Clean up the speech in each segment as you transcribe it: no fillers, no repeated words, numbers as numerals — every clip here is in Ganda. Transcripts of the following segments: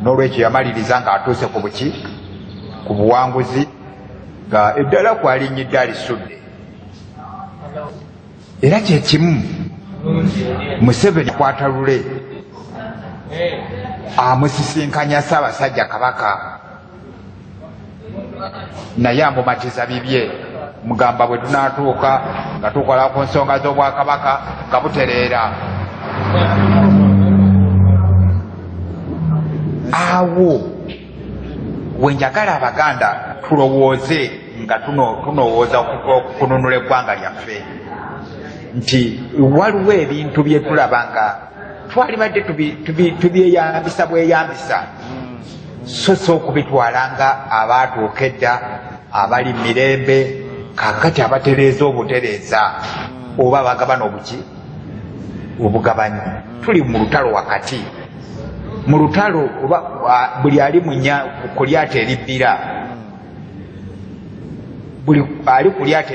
n'olwekyo yamaliriza ng'atuuse ku buki ku buwanguzi nga eddala kwalinyidde alisudde. Era kyekimu Museveni akwata lule amusisinkanya Ssaabasajja Kabaka naye amumatiza bibye, mugamba bwe tunaatuuka nga tukola ku nsonga z'Obwakabaka nga butereera. Awo wenjagala Abaganda tulowooze nga tunowooza okununula eggwanga lyaffe nti waliwo ebintu bye tulaba nga twalibadde tubyeyambisa bweyambisa so okubitwala nga abaatuuka edda abali mirembe kakati abatereeza obutereeza oba bagabana obuki obugabanyi. Tuli mu lutalo wakati, mu lutalo buli ali ku lyata eribbira, buli ali ku lyata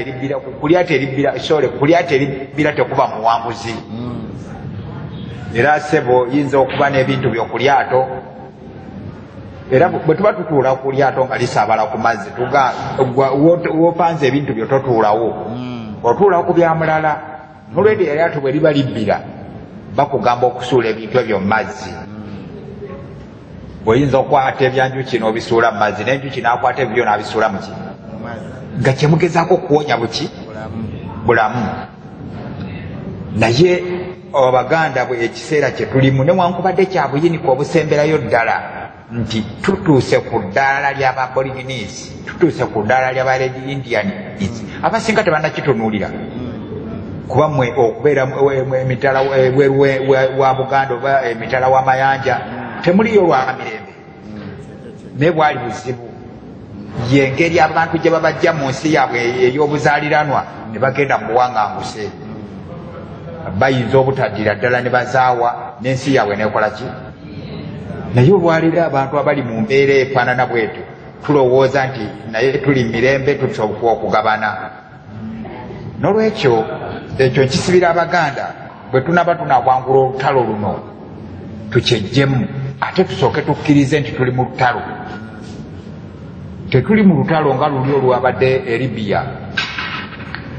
eribbira tekuba muwanguzi. Era ssebo yinza okuba n'ebintu by'okulyato, era bwe tuba tutuula ku lyato nga lisaabala ku mazzi wopanze ebintu byo totuulawo, otuulawo ku byamulala. Nolwedde eryato bwe liba libbira bakugamba okusuula ebintu ebyo mu mazzi. Oyinza okwata ebyanjuki n'obisuula mu mazzi, n'enjuki n'akwata ebyo n'abisuula mu ki nga kyemugezaako okuwonya buki bulamu. Naye Abaganda bwe ekiseera kye tulimu newankubadde kya buyinike obusemberayo ddala nti tutuuse ku ddaala ly'Aborigines, tutuuse ku ddaala ly'aba Red Indian, abasinga tebannakitunuulira. Kuba mmwe okubeera emitala wa Buganda oba emitala w'amayanja temuliyo lwa mirembe, naye bwali buzibu. Yengeri abantu gye babajja mu nsi yaabwe ey'obuzaaliranwa ne bagenda mu buwaŋŋanguse, bayinza obutaddira ddala ne bazaawa n'ensi yaabwe nekola ki. Naye olwaliro abantu abali mu mbeera efaanana bwetyo tulowooza nti naye tuli mirembe tusobola okugabana. N'olwekyo ekyo nkisibira Abaganda bwe tunaba tunakwangula olutalo luno tukyejjemu, ate tusooke tukkirize nti tuli mu lutalo. Tetuli mu lutalo nga luli olwabadde e Libya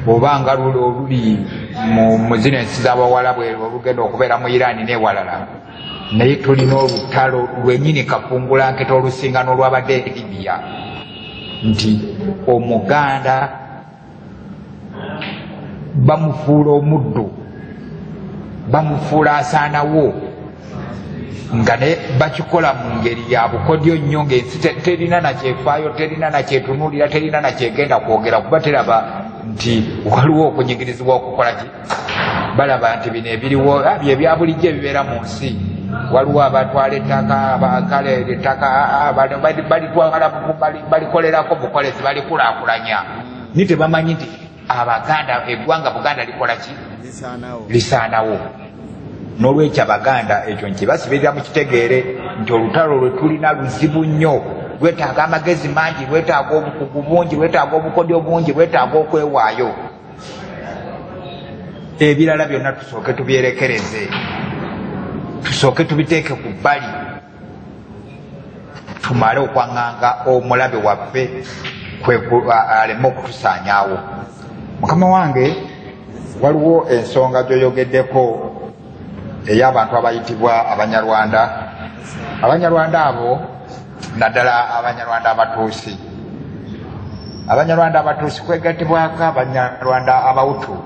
oba nga luli mu zino ensi z'Abawalabu olugenda okubeera mu Iran n'ewalala, naye tulina olutalo lwennyini kafungulanketa olusinga n'olwabadde e Libya, nti Omuganda bamufuula omuddu, bamufuula asaanawo, nga ne bakikola mu ngeri ya bukodyo nnyo ng'ensi terina nakyefaayo, terina nakyetunuulira, terina nakyegenda kwogera, kuba teraba nti waliwo okunyigirizibwa okukola ki. Balaba nti bino ebiriwo bye bya bulijjo ebibeera mu nsi. Waliwo abatwala ettaka, abakala ettaka balitwala balikolerako bukolezi, balikulaakulanya, ni tebamanyi nti Abaganda eggwanga Buganda likola ki lisaanawo. N'olwekyo Abaganda ekyo nkibasibirira mu kitegeere nti olutalo lwe tulina luzibu nnyo, lwetaaga amagezi mangi, lwetaaga obukugu bungi, lwetaaga obukodyo bungi, lwetaaga okwewaayo. Ebirala byonna tusooke tubyerekereze, tusooke tubiteeke ku bbali, tumale okwaŋŋanga omulabe waffe aleme okutusaanyaawo. Mukama wange, waliwo ensonga gy'oyogeddeko ey'abantu abayitibwa Abanyarwanda. Abanyarwanda abo naddala Abanyarwanda abatuusi. Abanyarwanda abatuusi kwegattibwako Abanyarwanda Abahutu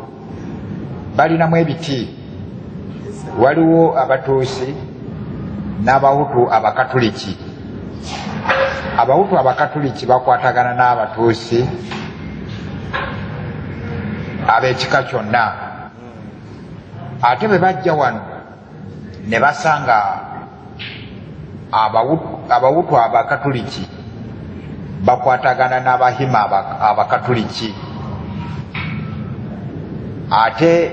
balinamu ebiti. Waliwo Abatuusi n'Abahutu Abakatuliki. Abahutu Abakatuliki bakwatagana n'Abatuusi ab'ekika kyonna, ate bwe bajja wano ne basanga Abahutu Abakatuliki bakwatagana n'Abahima Abakatuliki, ate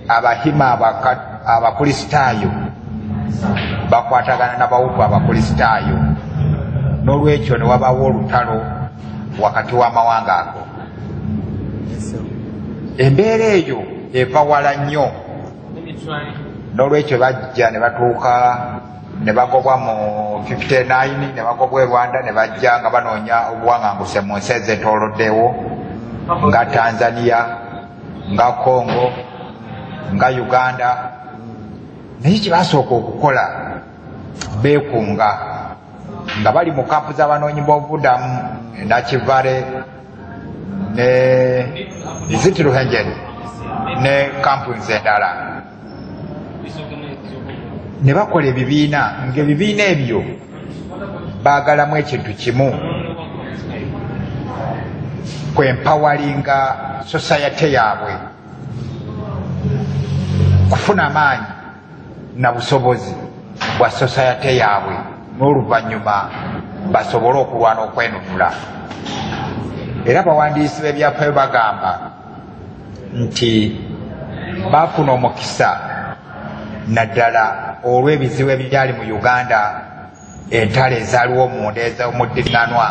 Abahima Abakristaayo bakwatagana n'Abahutu Abakristaayo. N'olwekyo ne wabawo olutalo wakati w'amawanga ago. Embeera eyo eva wala nnyo, n'olwekyo bajja ne batuuka ne bagobwa mu 59 ne bagobwa Rwanda ne bajja nga banoonya obuwanganguse mu nsi ezeetooloddewo nga Tanzania nga Congo nga Uganda. Naye kibasooka okukola beekunga nga bali mu kampu z'abanoonyi b'obubudamu Nakivale ne Zitiruhengeri ne kampu endala, ne bakola ebibiina ng'ebibiina ebyo baagalamu ekintu kimu, kwempawalinga society yaabwe, kufuna amaanyi na busobozi bwa society yaabwe, n'oluvannyuma basobole okulwana okwenunula. Era abawandiisi b'ebyafaayo bagamba nti baafuna omukisa naddala olw'ebizibu ebyali mu Uganda, entalo ezaaliwo munda ez'omuddiŋŋanwa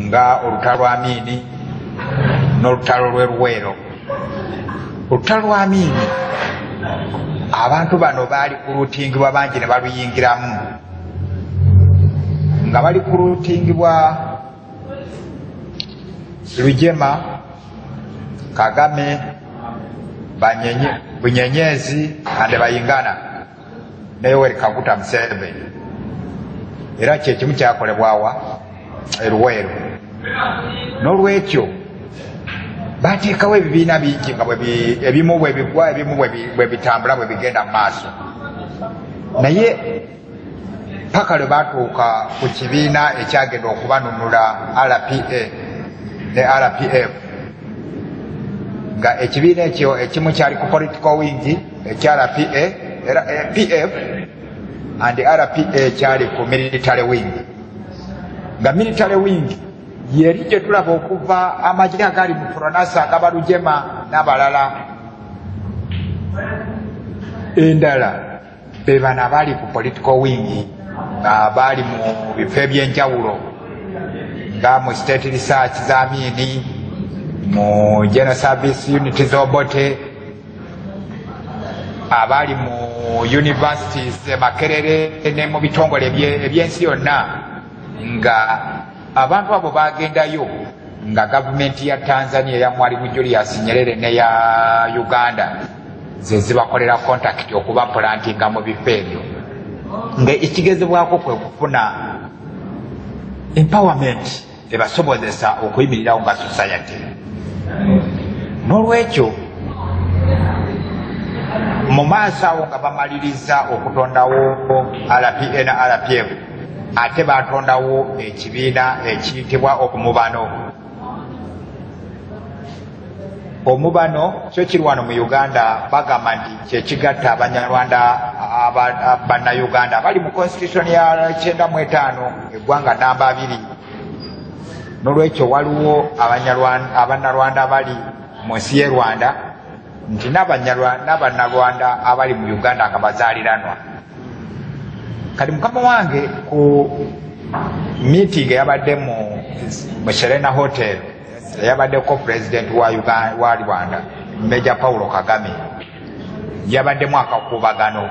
nga olutalo lwa Amin n'olutalo lw'e Luweero. Olutalo lwa Amin abantu bano baali kuluutingibwa bangi ne baluyingiramu, nga bali kuluutingibwa Lujema, Kagame, Bunyenyezi ande Bayingana ne Yoweri Kaguta Museveni. Era kyekimu kyakolebwawa e Luweero. N'olwekyo bateekawo ebibiina bingi nga ebimu bwe bigwa ebimu bwe bitambula bwe bigenda mu maaso. Naye paka lwe baatuuka ku kibiina ekyagenda okubanunula RPA ne RPF, nga ekibiina ekyo ekimu kyali ku political wing ekya PF and RPA kyali ku military wing. Nga military wing yeri gye tulaba okuva amagye agali mu Fronasa Gabalujema n'abalala. Endala be bana bali ku political wing nga bali mu bifo eby'enjawulo nga mu state research za Amin, mu general service unit z'Obote, abali mu universities Makerere ne mu bitongole eby'ensi yonna. Nga abantu abo bagendayo nga gavumenti ya Tanzania ya Mwalimu Julius Nyerere ne ya Uganda ze zibakolera contact okuba plantinga mu bifo ebyo, nga ekigezebwako kwe kufuna empowerment ebasobozesa okuyimirirawo nga society. N'olwekyo mu maaso awo nga bamaliriza okutondawo RPA na RPF, ate batondawo ekibiina ekiyitibwa Omubano. Omubano kyo kiri wano mu Uganda, bagamba nti kyekigatta Abanyarwanda Bannayuganda bali mu constitution ya 95 eggwanga namba 2. N'olwekyo waliwo Abannarwanda bali mu nsi y'e Rwanda, nti n'Abannarwanda abali mu Uganda nga bazaaliranwa. Kati mukama wange ku meeting eyabadde mu Serena Hotel eyabaddeko president wa Rwanda Major Paulo Kagame, yabaddemu akakuubagano.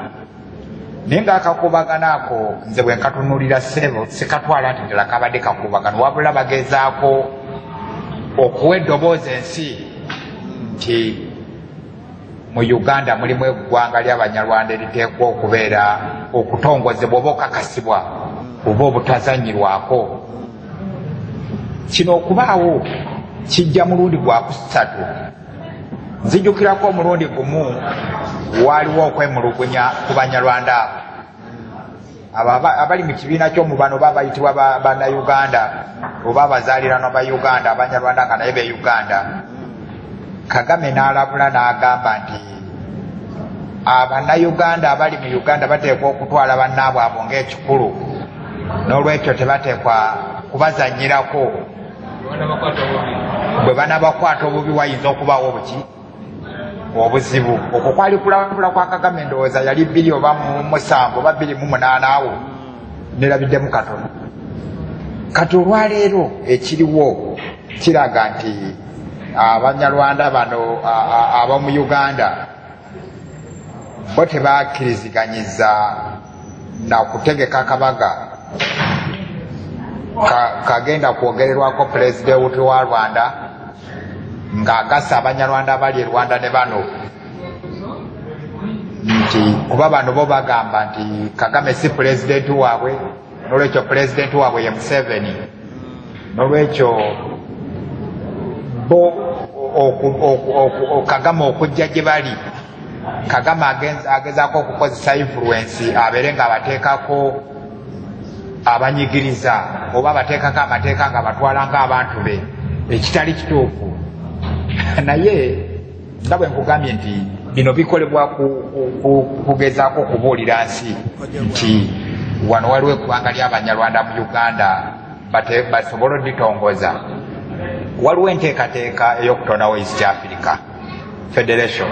Naye nga akakuubagano ako nze bwe nkatunulira ssebo sikatwala nti ddala kabadde kakuubagano, wabula bagezaako okuwa eddoboozi ensi nti mu Uganda mulimu eggwanga ly'Abanyarwanda eriteekwa okubeera okutongozebwa oba okakasibwa oba obutazanyirwako. Kino okubaawo kijja mulundi gwa kusatu. Nzijukirako omulundi gumu waaliwo okwemulugunya ku Banyarwanda abo abali mu kibiina ky'Omubano babayitibwa Bannayuganda oba abazaaliranwa ba Uganda, Abanyarwanda nga naye be Uganda. Kagame n'alabula n'agamba nti Abannayuganda abali mu Uganda bateekwa okutwala bannaabwe abo ng'ekikulu, n'olwekyo tebateekwa kubazanyirako. Bwe banabakwata obubi wayinza okubaawo obuzibu. Okwo kwali kulabula kwa Kagame, ndowooza yali 2 oba 7 oba 28 awo, nerabiddemu katono. Kati olwaleero ekiriwo kiraga nti Abanyarwanda bano ab'omu Uganda bo tebakiriziganyiza na kutegeka akabaga kagenda kwogererwako pulezidenti wa Rwanda ng'agasa abanyarwanda abali e Rwanda ne bano nti kuba bano bo bagamba nti Kagame si pulezidenti waabwe, n'olwekyo pulezidenti waabwe ye Museveni, n'olwekyo bo Kagame okujja gye bali, Kagame agezaako okukozesa influence abeere ng'abateekako abanyigiriza oba abateekako amateeka nga batwala ng'abantu be, ekitali kituufu. Naye nga bwe nkugambye nti bino bikolebwa kugezaako kubuulira nsi nti wano waliwo eggwanga ly'Abanyarwanda mu Uganda basobole oditongoza. Waliwo enteekateeka ey'okutondawo East Africa Federation